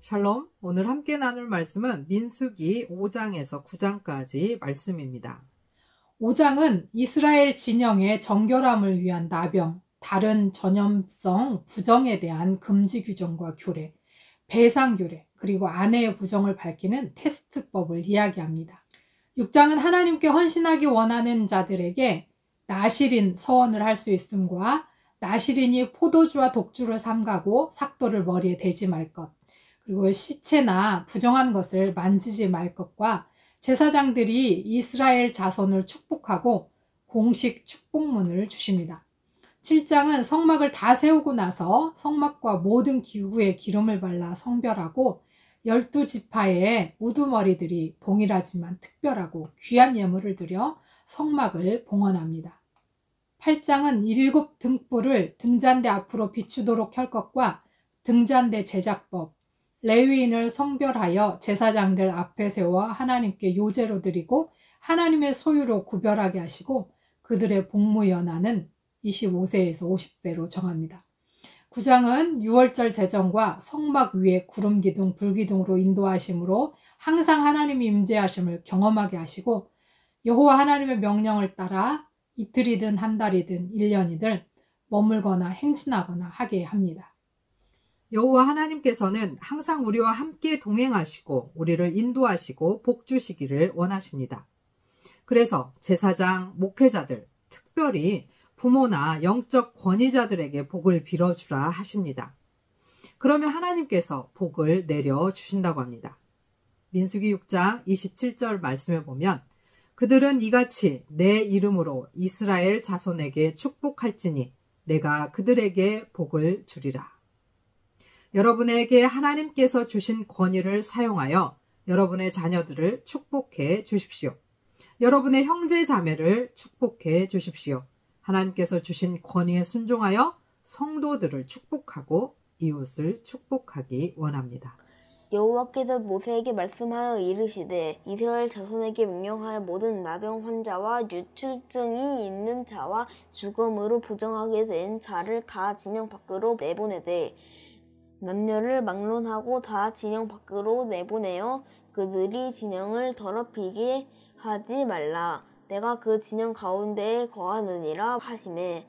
샬롬, 오늘 함께 나눌 말씀은 민수기 5장에서 9장까지 말씀입니다. 5장은 이스라엘 진영의 정결함을 위한 나병, 다른 전염성 부정에 대한 금지 규정과 규례, 배상 규례, 그리고 아내의 부정을 밝히는 테스트법을 이야기합니다. 6장은 하나님께 헌신하기 원하는 자들에게 나실인 서원을 할 수 있음과 나실인이 포도주와 독주를 삼가고 삭도를 머리에 대지 말 것, 그리고 시체나 부정한 것을 만지지 말 것과 제사장들이 이스라엘 자손을 축복하고 공식 축복문을 주십니다. 7장은 성막을 다 세우고 나서 성막과 모든 기구에 기름을 발라 성별하고 12지파의 우두머리들이 동일하지만 특별하고 귀한 예물을 드려 성막을 봉헌합니다. 8장은 7등불을 등잔대 앞으로 비추도록 할 것과 등잔대 제작법, 레위인을 성별하여 제사장들 앞에 세워 하나님께 요제로 드리고 하나님의 소유로 구별하게 하시고 그들의 복무 연한은 25세에서 50세로 정합니다. 9장은 유월절 제정과 성막 위에 구름기둥, 불기둥으로 인도하심으로 항상 하나님이 임재하심을 경험하게 하시고 여호와 하나님의 명령을 따라 이틀이든 한 달이든 1년이든 머물거나 행진하거나 하게 합니다. 여호와 하나님께서는 항상 우리와 함께 동행하시고 우리를 인도하시고 복 주시기를 원하십니다. 그래서 제사장, 목회자들, 특별히 부모나 영적 권위자들에게 복을 빌어주라 하십니다. 그러면 하나님께서 복을 내려주신다고 합니다. 민수기 6장 27절 말씀에 보면 그들은 이같이 내 이름으로 이스라엘 자손에게 축복할지니 내가 그들에게 복을 주리라. 여러분에게 하나님께서 주신 권위를 사용하여 여러분의 자녀들을 축복해 주십시오. 여러분의 형제 자매를 축복해 주십시오. 하나님께서 주신 권위에 순종하여 성도들을 축복하고 이웃을 축복하기 원합니다. 여호와께서 모세에게 말씀하여 이르시되 이스라엘 자손에게 명령하여 모든 나병 환자와 유출증이 있는 자와 죽음으로 부정하게 된 자를 다 진영 밖으로 내보내되 남녀를 막론하고 다 진영 밖으로 내보내어 그들이 진영을 더럽히게 하지 말라. 내가 그 진영 가운데에 거하느니라 하시매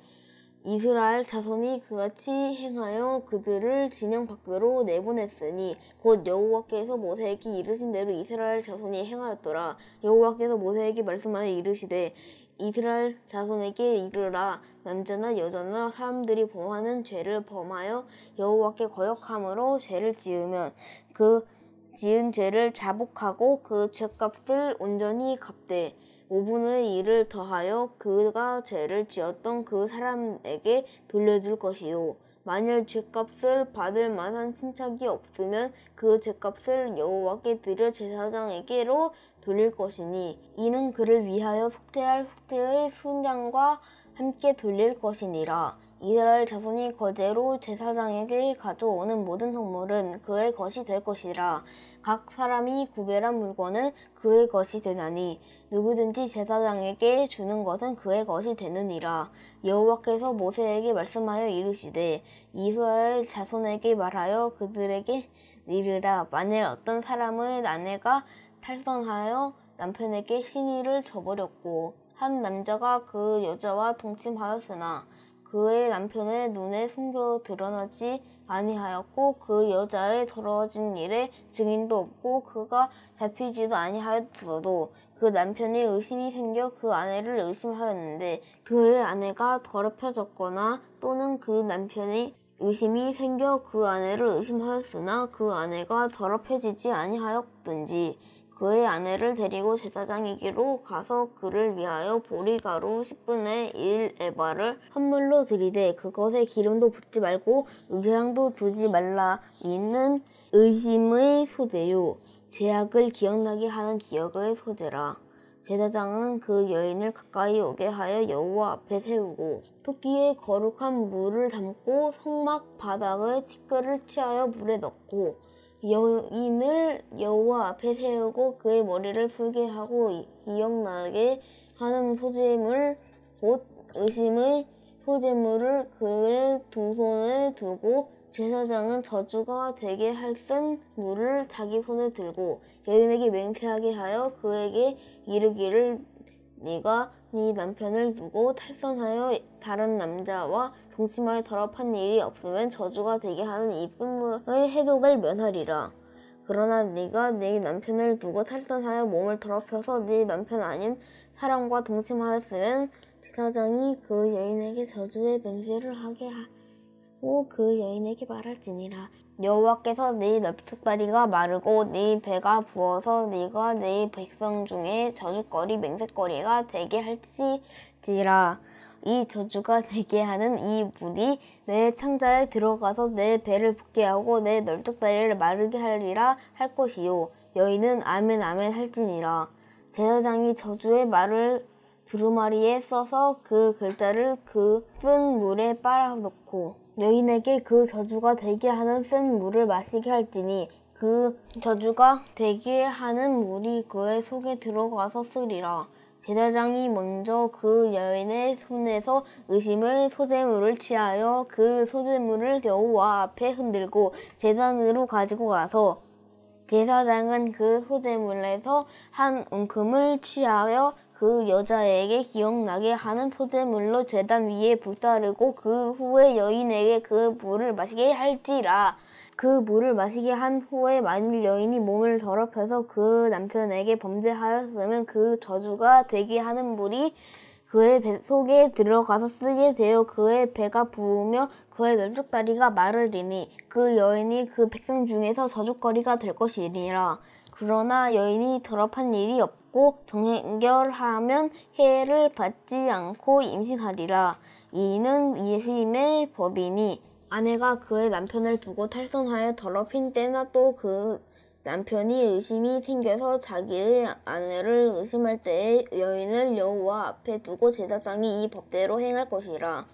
이스라엘 자손이 그같이 행하여 그들을 진영 밖으로 내보냈으니 곧 여호와께서 모세에게 이르신 대로 이스라엘 자손이 행하였더라. 여호와께서 모세에게 말씀하여 이르시되 이스라엘 자손에게 이르라. 남자나 여자나 사람들이 범하는 죄를 범하여 여호와께 거역함으로 죄를 지으면 그 지은 죄를 자복하고 그 죄값을 온전히 갚되 5분의 1을 더하여 그가 죄를 지었던 그 사람에게 돌려줄 것이요. 만일 죄값을 받을 만한 친척이 없으면 그 죄값을 여호와께 드려 제사장에게로 돌릴 것이니 이는 그를 위하여 속죄할 속죄의 순장과 함께 돌릴 것이니라. 이스라엘 자손이 거제로 제사장에게 가져오는 모든 성물은 그의 것이 될 것이라. 각 사람이 구별한 물건은 그의 것이 되나니 누구든지 제사장에게 주는 것은 그의 것이 되느니라. 여호와께서 모세에게 말씀하여 이르시되 이스라엘 자손에게 말하여 그들에게 이르라. 만일 어떤 사람의 아내가 탈선하여 남편에게 시니를 저버렸고 한 남자가 그 여자와 동침하였으나 그의 남편의 눈에 숨겨 드러나지 아니하였고 그 여자의 더러워진 일에 증인도 없고 그가 잡히지도 아니하였어도 그 남편이 의심이 생겨 그 아내를 의심하였는데 그의 아내가 더럽혀졌거나 또는 그 남편이 의심이 생겨 그 아내를 의심하였으나 그 아내가 더럽혀지지 아니하였든지 그의 아내를 데리고 제사장에게로 가서 그를 위하여 보리가루 10분의 1 에바를 헌물로 드리되 그것에 기름도 붓지 말고 음료향도 두지 말라. 이는 의심의 소재요 죄악을 기억나게 하는 기억의 소재라. 제사장은 그 여인을 가까이 오게 하여 여호와 앞에 세우고 토끼에 거룩한 물을 담고 성막 바닥에 티끌을 취하여 물에 넣고 여인을 여호와 앞에 세우고 그의 머리를 풀게 하고 기억나게 하는 소재물 곧 의심의 소재물을 그의 두 손에 두고 제사장은 저주가 되게 할 쓴 물을 자기 손에 들고 여인에게 맹세하게 하여 그에게 이르기를 네가 네 남편을 두고 탈선하여 다른 남자와 동침하여 더럽한 일이 없으면 저주가 되게 하는 이 쓴 물의 해독을 면하리라. 그러나 네가 네 남편을 두고 탈선하여 몸을 더럽혀서 네 남편 아닌 사람과 동침하였으면 제사장이 그 여인에게 저주의 맹세를 하게 하고 그 여인에게 말할지니라. 여호와께서 네 넓적다리가 마르고 네 배가 부어서 네가 네 백성 중에 저주거리 맹세거리가 되게 할지라. 이 저주가 되게 하는 이 물이 내 창자에 들어가서 내 배를 붓게 하고 내 넓적다리를 마르게 하리라 할 것이요. 여인은 아멘 아멘 할지니라. 제사장이 저주의 말을 두루마리에 써서 그 글자를 그 쓴 물에 빨아놓고 여인에게 그 저주가 되게 하는 쓴 물을 마시게 할지니 그 저주가 되게 하는 물이 그의 속에 들어가서 쓰리라. 제사장이 먼저 그 여인의 손에서 의심의 소재물을 취하여 그 소재물을 여호와 앞에 흔들고 제단으로 가지고 가서 제사장은 그 소재물에서 한 움큼을 취하여 그 여자에게 기억나게 하는 소재물로 제단 위에 불사르고 그 후에 여인에게 그 물을 마시게 할지라. 그 물을 마시게 한 후에 만일 여인이 몸을 더럽혀서 그 남편에게 범죄하였으면 그 저주가 되게 하는 물이 그의 배 속에 들어가서 쓰게 되어 그의 배가 부으며 그의 넓적다리가 마르리니 그 여인이 그 백성 중에서 저주거리가 될 것이니라. 그러나 여인이 더럽한 일이 없고 정결하면 해를 받지 않고 임신하리라. 이는 예심의 법이니 아내가 그의 남편을 두고 탈선하여 더럽힌 때나 또 그 남편이 의심이 생겨서 자기의 아내를 의심할 때에 여인을 여호와 앞에 두고 제사장이 이 법대로 행할 것이라.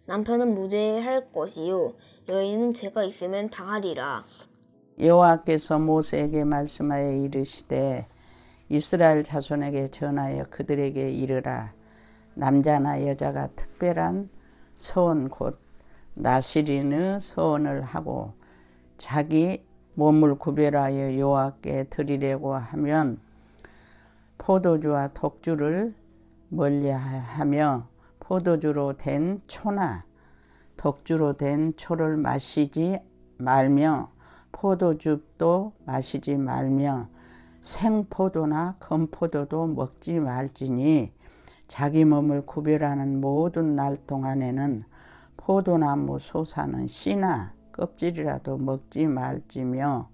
남편은 무죄할 것이요 여인은 죄가 있으면 당하리라. 여호와께서 모세에게 말씀하여 이르시되 이스라엘 자손에게 전하여 그들에게 이르라. 남자나 여자가 특별한 서원 곧 나시린의 서원을 하고 자기 몸을 구별하여 여호와께 드리려고 하면 포도주와 독주를 멀리하며 포도주로 된 초나 독주로 된 초를 마시지 말며 포도즙도 마시지 말며 생포도나 건포도도 먹지 말지니 자기 몸을 구별하는 모든 날 동안에는 포도나무 솟아는 씨나 껍질이라도 먹지 말지며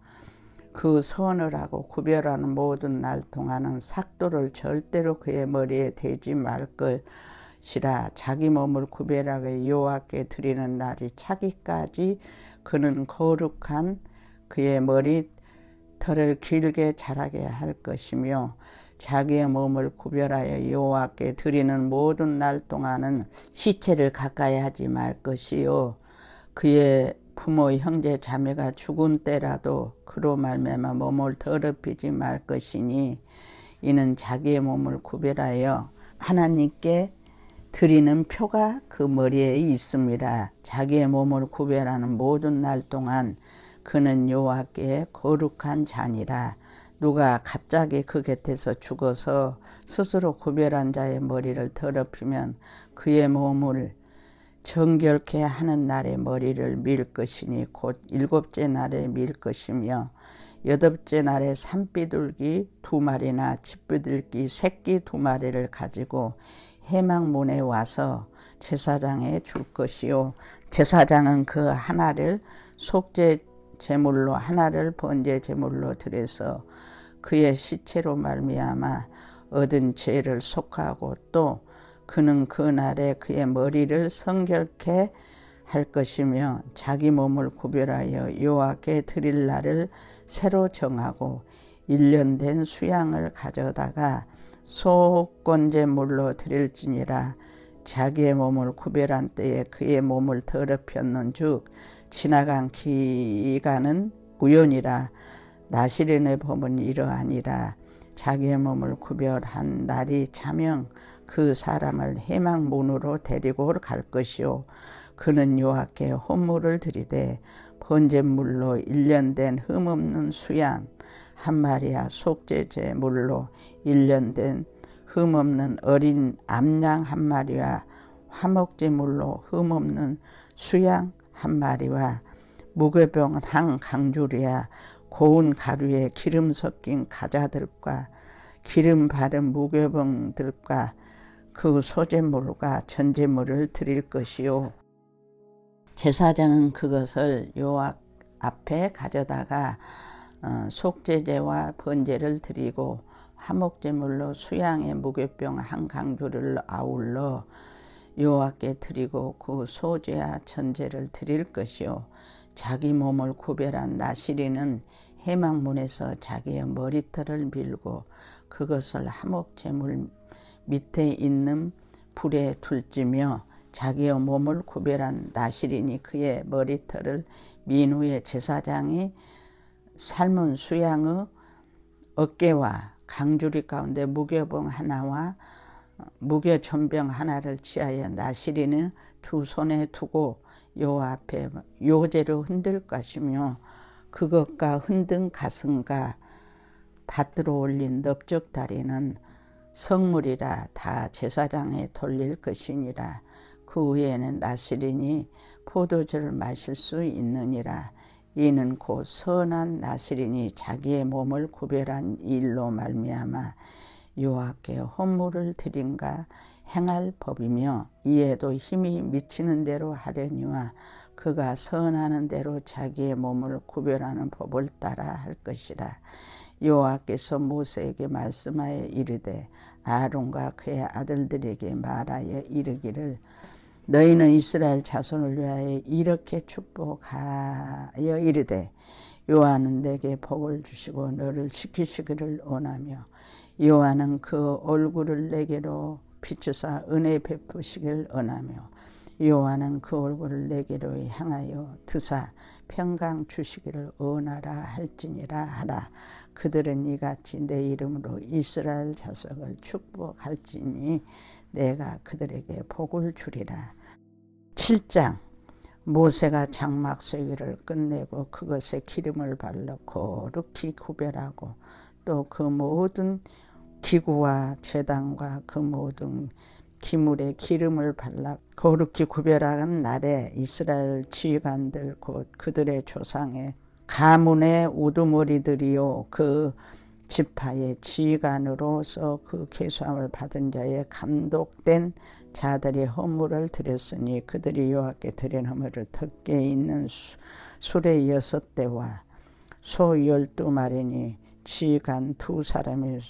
그 선을 하고 구별하는 모든 날 동안은 삭도를 절대로 그의 머리에 대지 말 것이라. 자기 몸을 구별하게 여호와께 드리는 날이 차기까지 그는 거룩한 그의 머리털을 길게 자라게 할 것이며 자기의 몸을 구별하여 여호와께 드리는 모든 날 동안은 시체를 가까이 하지 말 것이요 그의 부모 형제 자매가 죽은 때라도 그로 말미암아 몸을 더럽히지 말 것이니 이는 자기의 몸을 구별하여 하나님께 드리는 표가 그 머리에 있습니다. 자기의 몸을 구별하는 모든 날 동안 그는 여호와께 거룩한 자니라. 누가 갑자기 그 곁에서 죽어서 스스로 구별한 자의 머리를 더럽히면 그의 몸을 정결케 하는 날에 머리를 밀 것이니 곧 7째 날에 밀 것이며 8째 날에 산비둘기 2마리나 집비둘기 새끼 2마리를 가지고 회막문에 와서 제사장에 줄 것이요 제사장은 그 하나를 속죄 제물로 하나를 번제 제물로 드려서 그의 시체로 말미암아 얻은 죄를 속하고 또 그는 그날에 그의 머리를 성결케 할 것이며 자기 몸을 구별하여 여호와께 드릴 날을 새로 정하고 1년 된 수양을 가져다가 속건제물로 드릴지니라. 자기의 몸을 구별한 때에 그의 몸을 더럽혔는 즉 지나간 기간은 무효니라. 나시린의 법은 이러하니라. 자기의 몸을 구별한 날이 차명 그 사람을 해망문으로 데리고 갈 것이요 그는 여호와께 헌물을 드리되 번제물로 1년 된 흠없는 수양 한 마리와 속죄제물로 1년 된 흠없는 어린 암양 한 마리와 화목제물로 흠없는 수양 한 마리와 무교병 한 강주리와 고운 가루에 기름 섞인 가자들과 기름 바른 무교병들과 그 소제물과 전제물을 드릴 것이요 제사장은 그것을 여호와 앞에 가져다가 속죄제와 번제를 드리고 화목제물로 수양의 무교병 한 강주를 아울러 여호와께 드리고 그 소제와 전제를 드릴 것이요 자기 몸을 구별한 나시리는 해망문에서 자기의 머리털을 밀고 그것을 화목제물 밑에 있는 불에 둘지며 자기의 몸을 구별한 나시린이 그의 머리털을 민 후에 제사장이 삶은 수양의 어깨와 강주리 가운데 무교병 하나와 무교전병 하나를 취하여 나시린의 두 손에 두고 여호와 앞에 요제로 흔들 것이며 그것과 흔든 가슴과 밭으로 올린 넓적다리는 성물이라 다 제사장에 돌릴 것이니라. 그 후에는 나시린이 포도주를 마실 수 있느니라. 이는 곧 선한 나시린이 자기의 몸을 구별한 일로 말미암아 여호와께 헌물을 드린가 행할 법이며 이에도 힘이 미치는 대로 하려니와 그가 선하는 대로 자기의 몸을 구별하는 법을 따라 할 것이라. 여호와께서 모세에게 말씀하여 이르되 아론과 그의 아들들에게 말하여 이르기를 너희는 이스라엘 자손을 위하여 이렇게 축복하여 이르되 여호와는 내게 복을 주시고 너를 지키시기를 원하며 여호와는 그 얼굴을 내게로 비추사 은혜 베푸시길 원하며 여호와는 그 얼굴을 내게로 향하여 드사 평강 주시기를 원하라 할지니라 하라. 그들은 이같이 내 이름으로 이스라엘 자손을 축복할지니 내가 그들에게 복을 주리라. 7장 모세가 장막 세기를 끝내고 그것에 기름을 발라 거룩히 구별하고 또 그 모든 기구와 제단과 그 모든 기물에 기름을 발라 거룩히 구별하는 날에 이스라엘 지휘관들 곧 그들의 조상의 가문의 우두머리들이요 그 지파의 지휘관으로서 그 계수함을 받은 자의 감독된 자들이 헌물을 드렸으니 그들이 여호와께 드린 헌물을 덮개 있는 수레 6대와 소 12마리니 지휘관 2사람의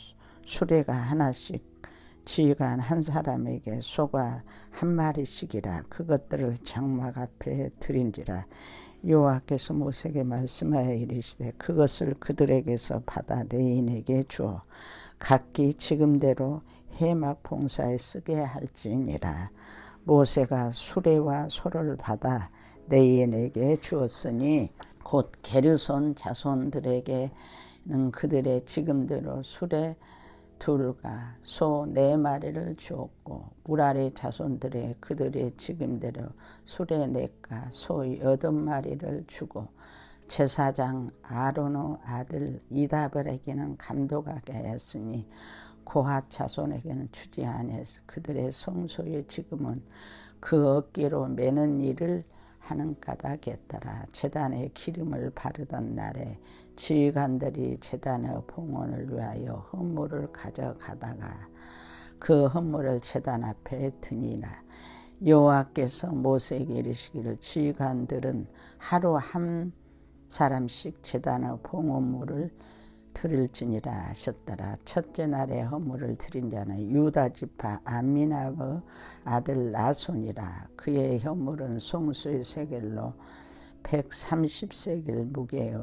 수레가 하나씩 지휘관 한 사람에게 소가 한 마리씩이라. 그것들을 장막 앞에 드린지라. 여호와께서 모세에게 말씀하여 이르시되 그것을 그들에게서 받아 레인에게 주어 각기 지금대로 해막 봉사에 쓰게 할지니라. 모세가 수레와 소를 받아 레인에게 주었으니 곧 게르손 자손들에게는 그들의 지금대로 수레 2과 소 4마리를 주었고 무라리 자손들의 그들의 지금대로 수레 4과 소 8마리를 주고 제사장 아론의 아들 이다벨에게는 감독하게 했으니 고핫 자손에게는 주지 아니하였으니 그들의 성소의 지금은 그 어깨로 매는 일을 하는 까닭이었더라. 제단에 기름을 바르던 날에 지휘관들이 제단의 봉헌을 위하여 헌물을 가져가다가 그 헌물을 제단 앞에 드니라. 여호와께서 모세에게 이르시기를 지휘관들은 하루 한 사람씩 제단의 봉헌물을 드릴지니라 하셨더라. 첫째 날에 헌물을 드린 자는 유다 지파 암미나의 아들 나손이라. 그의 헌물은 송수의 세겔로 130세겔 무게의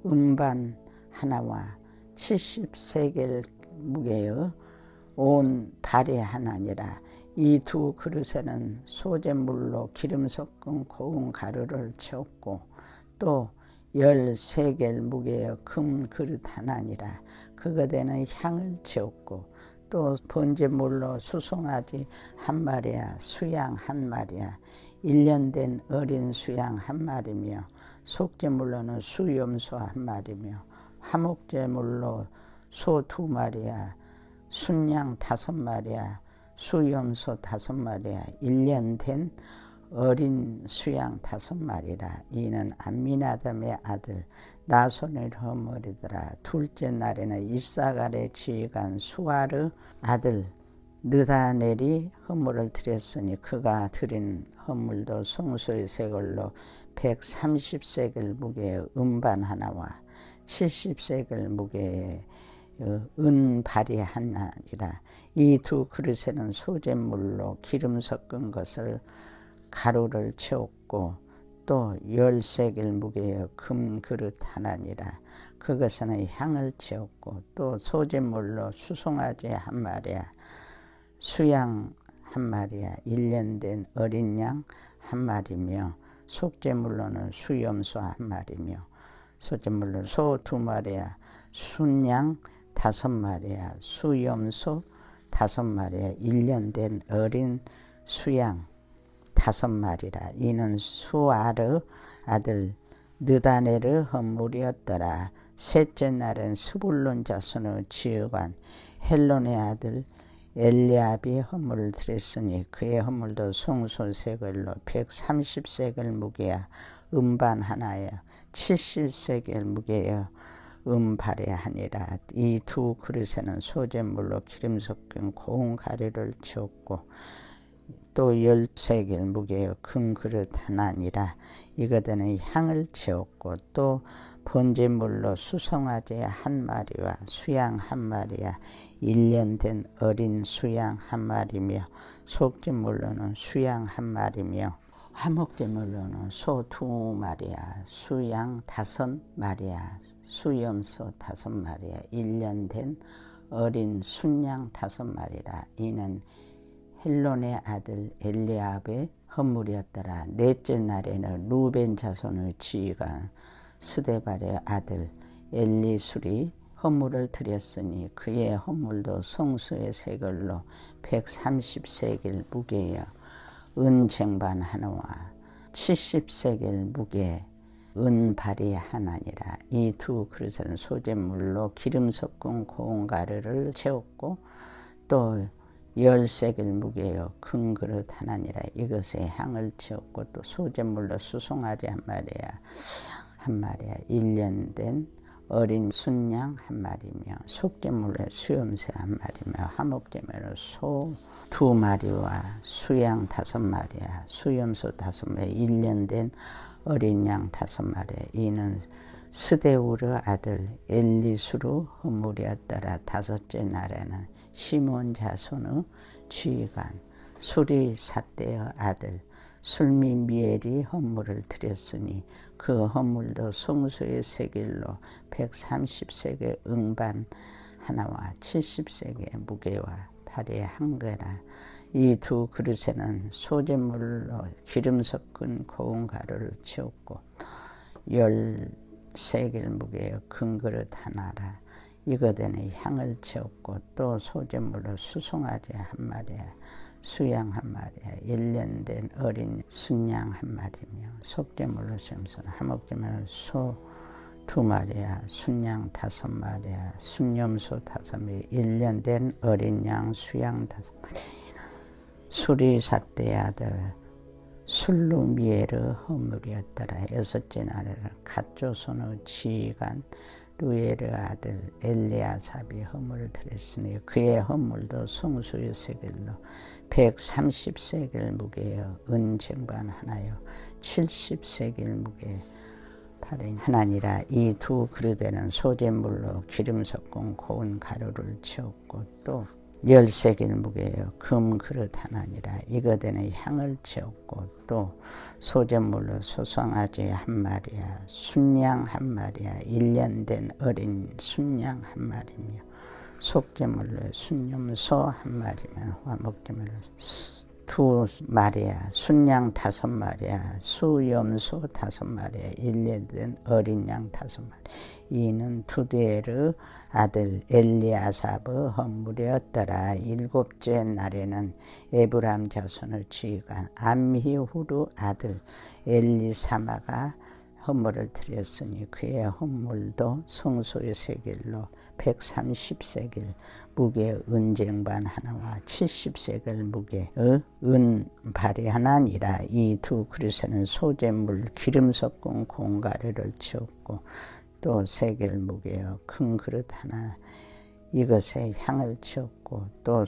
음반 하나와 70세겔 무게의 온 발이 하나니라. 이 두 그릇에는 소재물로 기름 섞은 고운 가루를 채웠고 또 10세겔 무게의 금 그릇 하나니라. 그것에는 향을 채웠고 또 번제물로 수송아지 한 마리야, 수양 한 마리야, 1년 된 어린 수양 한 마리며, 속제물로는 수염소 한 마리며, 화목제물로 소 2마리야, 순양 5마리야, 수염소 5마리야, 1년 된 어린 수양 5마리라. 이는 암미나담의 아들 나손의 허물이더라. 둘째 날에는 이사갈의 지휘관 수아르 아들 느다넬이 허물을 드렸으니 그가 드린 허물도 송소의 세겔로 130세겔 무게의 은반 하나와 70세겔 무게의 은발이 하나니라. 이 두 그릇에는 소재물로 기름 섞은 것을 가루를 채웠고, 또 10세겔 무게의 금 그릇 하나니라. 그것에는 향을 채웠고, 또 소재물로 수송아지 한 마리야, 수양 한 마리야, 1년 된 어린 양 한 마리며, 속재물로는 수염소 한 마리며, 소재물로 소 2마리야, 순양 5마리야, 수염소 5마리야, 1년 된 어린 수양 5마리라. 이는 수아르 아들 느다넬의 허물이었더라. 셋째 날은 스불론 자손의 지휘관 헬론의 아들 엘리압이 허물을 드렸으니 그의 허물도 송소 세겔로 130세겔 무게야, 은반 하나야, 70세겔 무게야, 은발이 하니라. 이 두 그릇에는 소재물로 기름 섞인 고운 가루를 채웠고, 또 10세겔 무게의 금 그릇 하나니라. 이것에는 향을 채웠고, 또 번제물로 수송아지 한 마리와 수양 한 마리야, 1년 된 어린 수양 한 마리며, 속제물로는 수양 한 마리며, 화목제물로는 소 2마리야, 수양 5마리야, 수염소 5마리야, 1년 된 어린 순양 5마리라. 이는 헬론의 아들 엘리압의 허물이었더라. 넷째 날에는 루벤 자손의 지휘관 스데발의 아들 엘리술이 허물을 드렸으니 그의 허물도 송수의 세겔로 130세겔 무게여, 은쟁반 하나와 70세겔 무게 은발이 하나니라. 이 두 그릇은 소재물로 기름 섞은 고운 가루를 채웠고, 또 10세겔 무게요 큰 그릇 하나니라. 이것에 향을 채웠고, 또 소재물로 수송아지 한 마리야, 1년 된 어린 순양 한 마리며, 속재물로 수염새 한 마리며, 화목제물로 소 2마리와 수양 5마리야, 수염소 5마리, 1년 된 어린 양 5마리. 이는 스데우르 아들 엘리수르 허물이었더라. 5째 날에는 시몬 자손의 지휘관 수리 삿대의 아들 술미미엘이 허물을 드렸으니 그 허물도 송수의 세겔로 130세겔 은반 하나와 70세겔 무게와 발이 한 거라. 이 두 그릇에는 소재물로 기름 섞은 고운 가루를 채웠고, 10세겔 무게의 큰 그릇 하나라. 이것에는 향을 채웠고, 또 소재물로 수송아지 한 마리야, 수양 한 마리야, 1년 된 어린 순양 한 마리며, 속재물로 수염소 화목제물로 소 2마리야, 순양 5마리야, 순염소 5마리, 1년 된 어린 양 수양 5마리. 수리삿대의 아들 술루미엘의 허물이었더라. 6째 날에는 갓조손의 지휘관 루엘의 아들 엘리아삽이 허물을 드렸으니 그의 허물도 송수의 세겔로 130세겔 무게여, 은쟁반 하나요 70세겔 무게 발행 하나니라. 이 두 그릇에는 소재물로 기름 섞은 고운 가루를 채웠고, 또 10세겔 무게여 금 그릇 하나니라. 이것에는 향을 채웠고, 또 소재물로 소송아지 한 마리야, 순양 한 마리야, 1년 된 어린 순양 한 마리며, 속재물로 순염소 한 마리며, 화목제물로 2마리야, 순양 5마리야, 수염소 5마리야, 1년 된 어린 양 5마리. 이는 투데르 아들 엘리아삽의 헌물이었더라. 7째 날에는 에브람 자손을 지휘관 암미후르 아들 엘리사마가 헌물을 드렸으니 그의 헌물도 성소의 세겔로 130세겔 무게의 은쟁반 하나와 70세겔 무게의 은발이 하나니라. 이 2 그릇에는 소재물 기름 섞은 공가루를 채웠고 또 세겔 무게의 큰 그릇 하나 이것에 향을 채웠고 또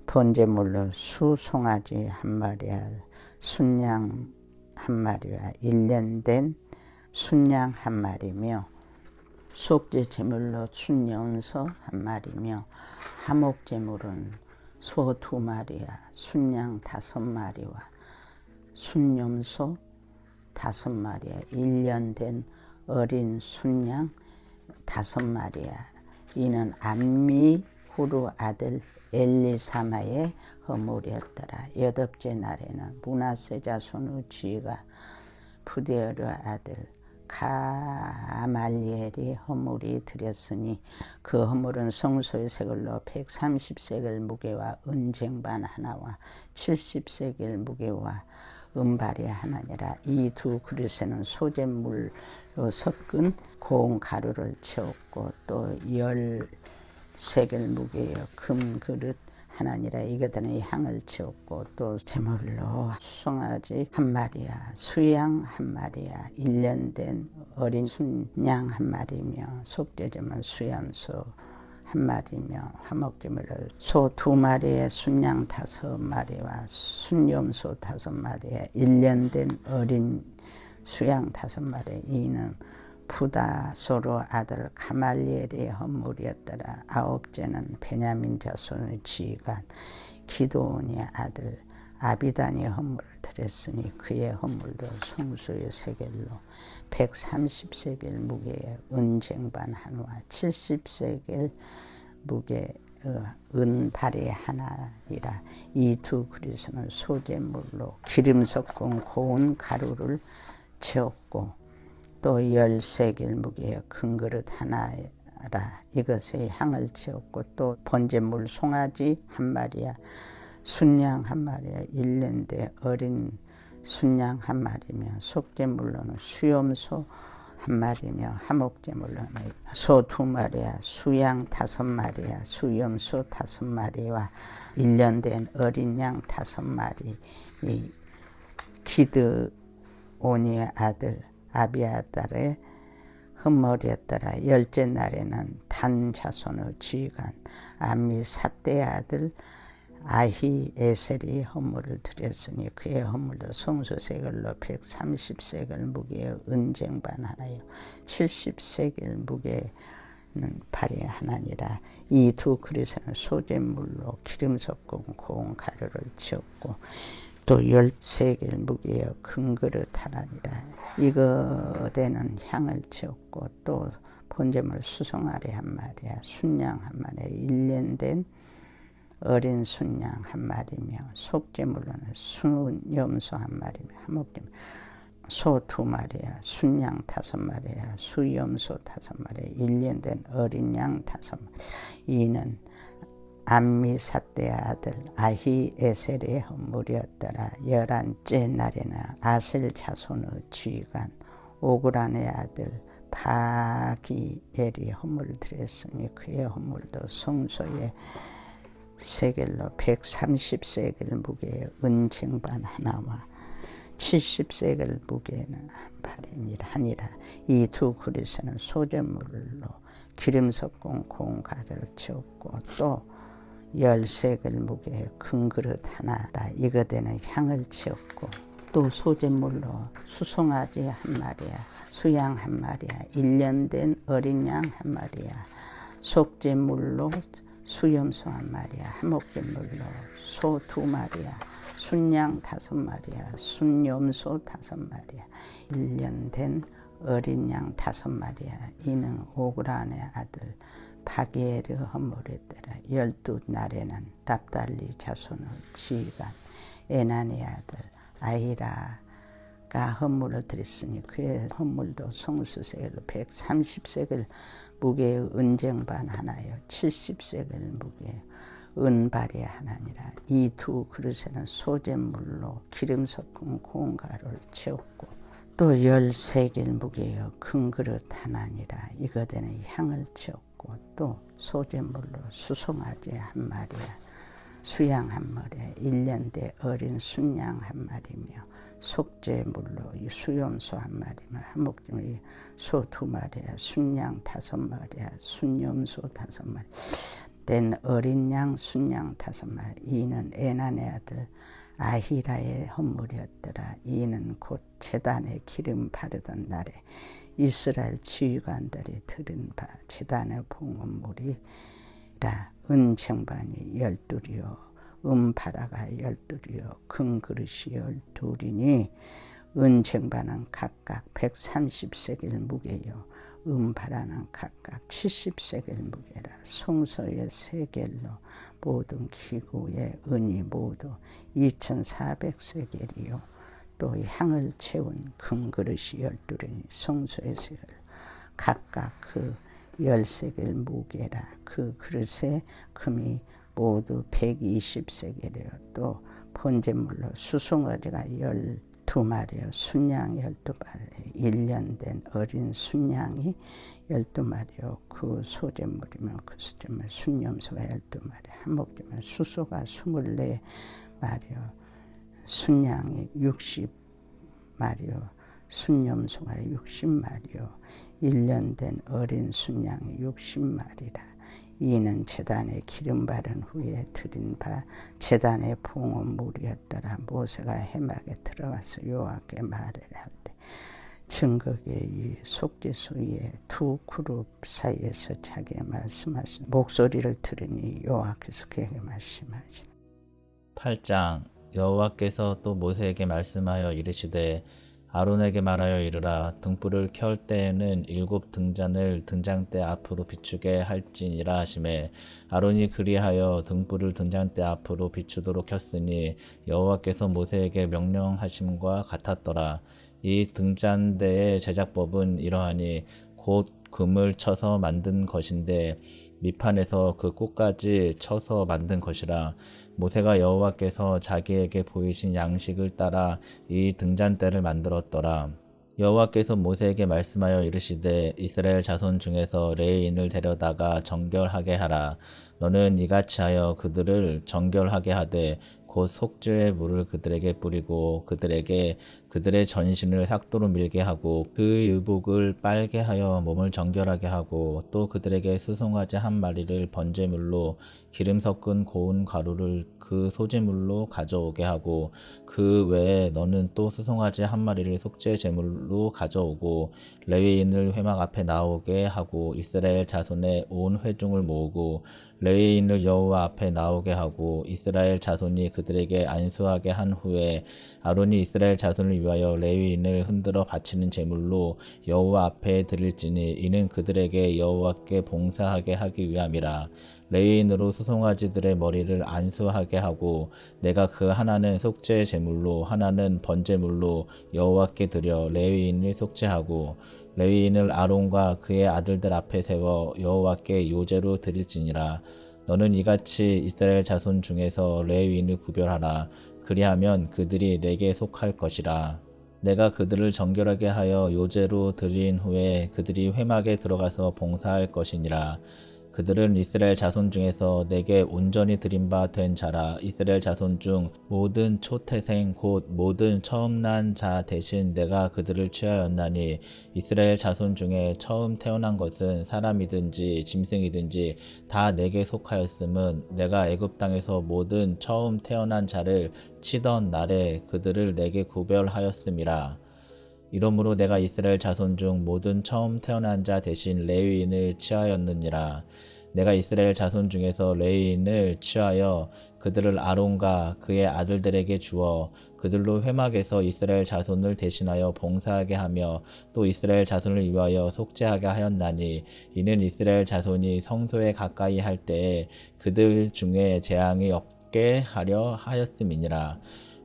번제물로 수송아지 1마리와 순양 1마리와 1년 된 순양 1마리며 속죄 제물로 순염소 1마리며 화목 제물은 소 2마리와 순양 5마리와 순염소 5마리와 1년 된 어린 순양 5마리야. 이는 암미후르 아들 엘리사마의 헌물이었더라. 8째 날에는 므낫세 자손의 지휘가 푸데르 아들 가말리엘이 헌물이 드렸으니 그 헌물은 성소의 세겔로 130세겔 무게와 은쟁반 하나와 70세겔 무게와 은발이 하나니라. 이 2 그릇에는 소재물로 섞은 고운 가루를 채웠고 또 10세겔 무게의 금 그릇 하나니라. 이것들은 향을 채웠고 또 제물로 수송아지 1마리야, 수양 1마리야, 1년 된 어린 순양 1마리며 속죄제물 수염소 1마리며 화목제물로 소 2마리에 순양 5마리와 순염소 5마리에 1년 된 어린 수양 5마리. 이는 부다소로 아들 가말리엘의 헌물이었더라. 9째는 베냐민 자손의 지휘관 기드온의 아들 아비단의 헌물을 드렸으니 그의 헌물도 성소의 세겔로 130세겔 무게의 은쟁반 하나와 70세겔 무게의 은발이 하나이라. 이 2 그릇은 소재물로 기름 섞은 고운 가루를 채웠고 또 10세겔 무게의 큰 그릇 하나라. 이것에 향을 채웠고 또 번제물 송아지 1마리야, 순양 1마리야, 1년 된 어린 순양 1마리며 속죄물로는 수염소 1마리며 화목제물로는 소 2마리야, 수양 5마리야, 수염소 5마리와 1년 된 어린 양 5마리. 이 기드온의 아들 아비아달의 헌물이었더라. 10째 날에는 단 자손의 지휘관 암미사대의 아들 아히에셀이 헌물을 드렸으니 그의 헌물도 성소 세겔로 130세겔 무게의 은쟁반 하나요 70세겔 무게는 발이 하나니라. 이 2 그릇에는 소재물로 기름 섞은 고운 가루를 채웠고 또 10세겔 무게의 큰 그릇 하나니라. 이거대는 향을 채웠고 또 번제물 수송아리 1마리야, 순양 1마리야, 1년 된 어린 순양 1마리며 속죄물로는 순염소 1마리며 화목제물 소 2마리야, 순양 5마리야, 수염소 5마리야, 1년 된 어린 양 5마리. 이는 암미사대의 아들 아히에셀의 헌물이었더라. 11째 날에는 아셀 자손의 지휘관 오그란의 아들 바기엘이 헌물을 드렸으니 그의 헌물도 성소의 세겔로 130세겔 무게의 은쟁반 하나와 70세겔 무게는 하니라. 이 2 그릇에는 소재물로 기름 섞은 고운 가루를 채웠고 또 10세겔 무게의 큰 그릇 하나라. 이거대는 향을 채웠고 또 소재물로 수송아지 1마리야, 수양 1마리야, 1년 된 어린 양 1마리야, 속죄물로 수염소 1마리야, 화목제물로 소 2마리야, 순양 5마리야, 순염소 5마리야, 1년 된 어린 양 5마리야. 이는 오그란의 아들 바게르 헌물이었더라. 12날에는 답달리 자손의 지휘관 에난의 아들 아히라가 헌물을 드렸으니 그의 헌물도 송수세겔로 130세겔 무게의 은쟁반 하나요 70세겔 무게의 은발이 하나니라. 이 두 그릇에는 소재물로 기름 섞은 고운 가루를 채웠고 또 10세겔 무게의 큰 그릇 하나니라. 이거대는 향을 채웠고 또 소재물로 수송아지 한 마리야 수양 한 마리야 1년대 어린 순양 한 마리며 속죄물로 수염소 한 마리며 한목적인 소 2마리야 순양 5마리야 순염소 5마리 된 어린 양 순양 5마리. 이는 에난의 아들 아히라의 헌물이었더라. 이는 곧 제단에 기름 바르던 날에 이스라엘 지휘관들이 드린 바 제단의 봉헌물이라. 은쟁반이 12이요 은바라가 12이요 큰 그릇이 12이니 은쟁반은 각각 130세겔 무게요 은바라는 각각 70세겔 무게라. 송소의 세겔로 모든 기구의 은이 모두 2400세겔이요 또 향을 채운 큰 그릇이 12이니 송소의 세겔 각각 그 10세겔 무게라. 그 그릇의 금이 모두 120세겔이요 또 번제물로 수송아지가 12마리요 순양 12마리 1년 된 어린 순양이 12마리요 그 소재물이면 그 소재물 순염소가 12마리 한목이면 수소가 24마리요 순양이 60마리요 순염소가 60마리요 1년 된 어린 순양이 60마리라. 이는 제단에 기름 바른 후에 드린 바 제단의 봉헌물이었더라. 모세가 해막에 들어가서 여호와께 말을 할 때 증거의 위 속죄소 위에 두 그룹 사이에서 자기의 말씀하신 목소리를 들으니 여호와께서 그에게 말씀하시니 8장. 여호와께서 또 모세에게 말씀하여 이르시되 아론에게 말하여 이르라. 등불을 켤 때에는 7 등잔을 등잔대 앞으로 비추게 할지니라 하시매 아론이 그리하여 등불을 등잔대 앞으로 비추도록 켰으니 여호와께서 모세에게 명령하심과 같았더라. 이 등잔대의 제작법은 이러하니 곧 금을 쳐서 만든 것인데 밑판에서 그 끝까지 쳐서 만든 것이라. 모세가 여호와께서 자기에게 보이신 양식을 따라 이 등잔대를 만들었더라. 여호와께서 모세에게 말씀하여 이르시되 이스라엘 자손 중에서 레위인을 데려다가 정결하게 하라. 너는 이같이 하여 그들을 정결하게 하되 곧 속죄의 물을 그들에게 뿌리고 그들에게 그들의 전신을 삭도로 밀게 하고 그 의복을 빨게 하여 몸을 정결하게 하고 또 그들에게 수송아지 한 마리를 번제물로 기름 섞은 고운 가루를 그 소제물로 가져오게 하고 그 외에 너는 또 수송아지 한 마리를 속죄 제물로 가져오고 레위인을 회막 앞에 나오게 하고 이스라엘 자손의 온 회중을 모으고 레위인을 여호와 앞에 나오게 하고 이스라엘 자손이 그들에게 안수하게 한 후에 아론이 이스라엘 자손을 위하여 레위인을 흔들어 바치는 제물로 여호와 앞에 드릴지니 이는 그들에게 여호와께 봉사하게 하기 위함이라. 레위인으로 수송아지들의 머리를 안수하게 하고 내가 그 하나는 속죄 제물로 하나는 번제물로 여호와께 드려 레위인을 속죄하고 레위인을 아론과 그의 아들들 앞에 세워 여호와께 요제로 드릴지니라. 너는 이같이 이스라엘 자손 중에서 레위인을 구별하라. 그리하면 그들이 내게 속할 것이라. 내가 그들을 정결하게 하여 요제로 드린 후에 그들이 회막에 들어가서 봉사할 것이니라. 그들은 이스라엘 자손 중에서 내게 온전히 드린 바 된 자라. 이스라엘 자손 중 모든 초태생 곧 모든 처음 난 자 대신 내가 그들을 취하였나니 이스라엘 자손 중에 처음 태어난 것은 사람이든지 짐승이든지 다 내게 속하였음은 내가 애굽 땅에서 모든 처음 태어난 자를 치던 날에 그들을 내게 구별하였음이라. 이러므로 내가 이스라엘 자손 중 모든 처음 태어난 자 대신 레위인을 취하였느니라. 내가 이스라엘 자손 중에서 레위인을 취하여 그들을 아론과 그의 아들들에게 주어 그들로 회막에서 이스라엘 자손을 대신하여 봉사하게 하며 또 이스라엘 자손을 위하여 속죄하게 하였나니 이는 이스라엘 자손이 성소에 가까이 할 때에 그들 중에 재앙이 없게 하려 하였음이니라.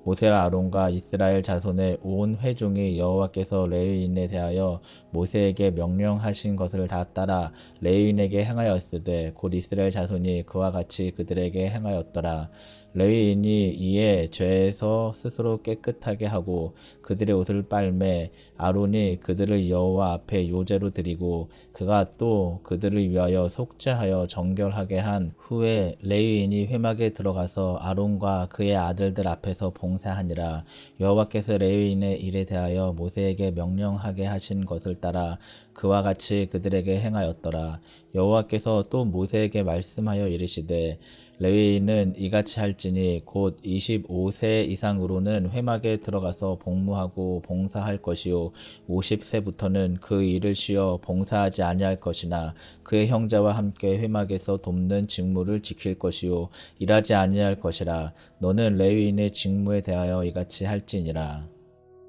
모세와 아론과 이스라엘 자손의 온 회중이 여호와께서 레위인에 대하여 모세에게 명령하신 것을 다 따라 레위인에게 행하였으되 곧 이스라엘 자손이 그와 같이 그들에게 행하였더라. 레위인이 이에 죄에서 스스로 깨끗하게 하고 그들의 옷을 빨매 아론이 그들을 여호와 앞에 요제로 드리고 그가 또 그들을 위하여 속죄하여 정결하게 한 후에 레위인이 회막에 들어가서 아론과 그의 아들들 앞에서 봉사하니라. 여호와께서 레위인의 일에 대하여 모세에게 명령하게 하신 것을 따라 그와 같이 그들에게 행하였더라. 여호와께서 또 모세에게 말씀하여 이르시되 레위인은 이같이 할지니 곧 25세 이상으로는 회막에 들어가서 복무하고 봉사할 것이요 50세부터는 그 일을 쉬어 봉사하지 아니할 것이나 그의 형제와 함께 회막에서 돕는 직무를 지킬 것이요 일하지 아니할 것이라. 너는 레위인의 직무에 대하여 이같이 할지니라.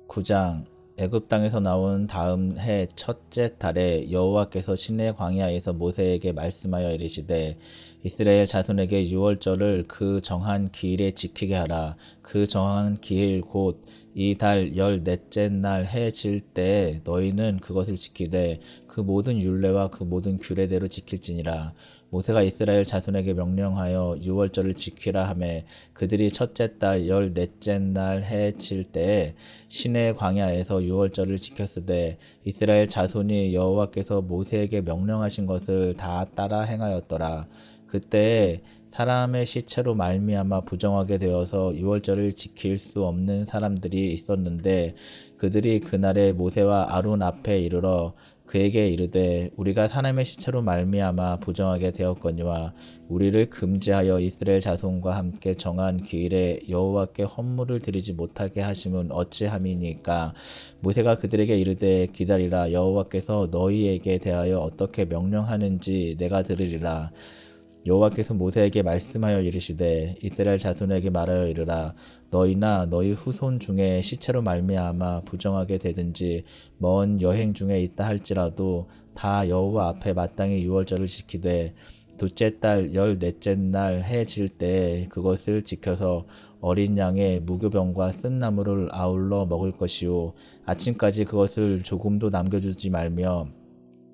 9장. 애굽 땅에서 나온 다음 해 첫째 달에 여호와께서 시내 광야에서 모세에게 말씀하여 이르시되 이스라엘 자손에게 유월절을 그 정한 기일에 지키게 하라. 그 정한 기일 곧 이 달 14째 날 해 질 때에 너희는 그것을 지키되 그 모든 율례와 그 모든 규례대로 지킬지니라. 모세가 이스라엘 자손에게 명령하여 유월절을 지키라 하매 그들이 첫째 달 14째 날 해 질 때에 시내 광야에서 유월절을 지켰으되 이스라엘 자손이 여호와께서 모세에게 명령하신 것을 다 따라 행하였더라. 그때에 사람의 시체로 말미암아 부정하게 되어서 유월절을 지킬 수 없는 사람들이 있었는데 그들이 그날에 모세와 아론 앞에 이르러 그에게 이르되 우리가 사람의 시체로 말미암아 부정하게 되었거니와 우리를 금지하여 이스라엘 자손과 함께 정한 기일에 여호와께 헌물을 드리지 못하게 하심은 어찌함이니까. 모세가 그들에게 이르되 기다리라. 여호와께서 너희에게 대하여 어떻게 명령하는지 내가 들으리라. 여호와께서 모세에게 말씀하여 이르시되 이스라엘 자손에게 말하여 이르라. 너희나 너희 후손 중에 시체로 말미암아 부정하게 되든지 먼 여행 중에 있다 할지라도 다 여호와 앞에 마땅히 유월절을 지키되 둘째 달 14째 날 해 질 때에 그것을 지켜서 어린 양의 무교병과 쓴 나물을 아울러 먹을 것이요 아침까지 그것을 조금도 남겨두지 말며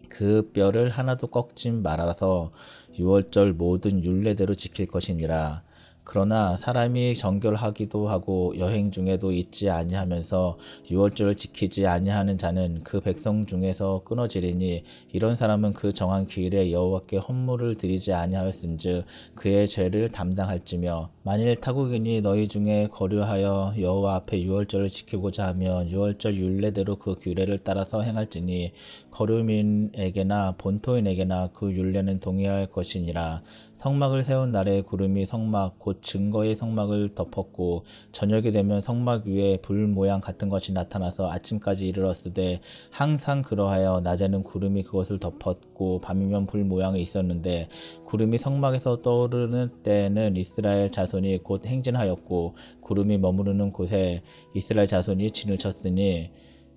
그 뼈를 하나도 꺾지 말아서 유월절 모든 율례대로 지킬 것이니라. 그러나 사람이 정결하기도 하고 여행 중에도 있지 아니하면서 유월절을 지키지 아니하는 자는 그 백성 중에서 끊어지리니 이런 사람은 그 정한 기일에 여호와께 헌물을 드리지 아니하였은즉 그의 죄를 담당할지며 만일 타국인이 너희 중에 거류하여 여호와 앞에 유월절을 지키고자 하면 유월절 율례대로 그 규례를 따라서 행할지니 거류민에게나 본토인에게나 그 율례는 동의할 것이니라. 성막을 세운 날에 구름이 성막 곧 증거의 성막을 덮었고 저녁이 되면 성막 위에 불 모양 같은 것이 나타나서 아침까지 이르렀으되 항상 그러하여 낮에는 구름이 그것을 덮었고 밤이면 불 모양이 있었는데 구름이 성막에서 떠오르는 때에는 이스라엘 자손이 곧 행진하였고 구름이 머무르는 곳에 이스라엘 자손이 진을 쳤으니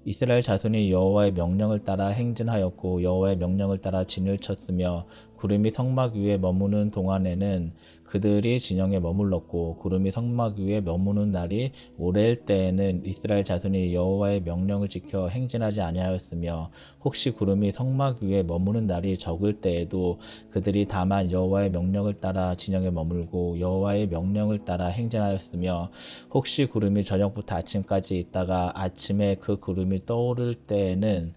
이스라엘 자손이 여호와의 명령을 따라 행진하였고 여호와의 명령을 따라 진을 쳤으며 구름이 성막 위에 머무는 동안에는 그들이 진영에 머물렀고 구름이 성막 위에 머무는 날이 오래일 때에는 이스라엘 자손이 여호와의 명령을 지켜 행진하지 아니하였으며 혹시 구름이 성막 위에 머무는 날이 적을 때에도 그들이 다만 여호와의 명령을 따라 진영에 머물고 여호와의 명령을 따라 행진하였으며 혹시 구름이 저녁부터 아침까지 있다가 아침에 그 구름이 떠오를 때에는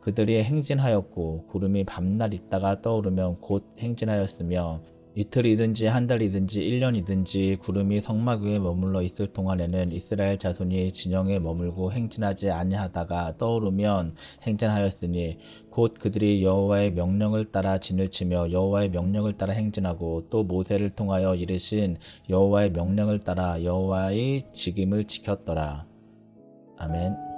그들이 행진하였고 구름이 밤낮 있다가 떠오르면 곧 행진하였으며 이틀이든지 한 달이든지 1년이든지 구름이 성막 위에 머물러 있을 동안에는 이스라엘 자손이 진영에 머물고 행진하지 아니하다가 떠오르면 행진하였으니 곧 그들이 여호와의 명령을 따라 진을 치며 여호와의 명령을 따라 행진하고 또 모세를 통하여 이르신 여호와의 명령을 따라 여호와의 직임을 지켰더라. 아멘.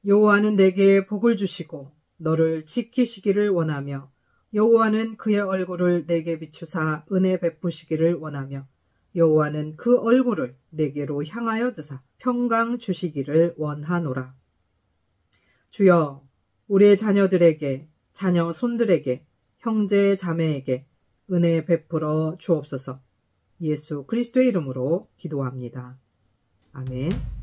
여호와는 내게 복을 주시고 너를 지키시기를 원하며 여호와는 그의 얼굴을 내게 비추사 은혜 베푸시기를 원하며 여호와는 그 얼굴을 내게로 향하여 드사 평강 주시기를 원하노라. 주여, 우리의 자녀들에게, 자녀 손들에게, 형제 자매에게 은혜 베풀어 주옵소서. 예수 그리스도의 이름으로 기도합니다. 아멘.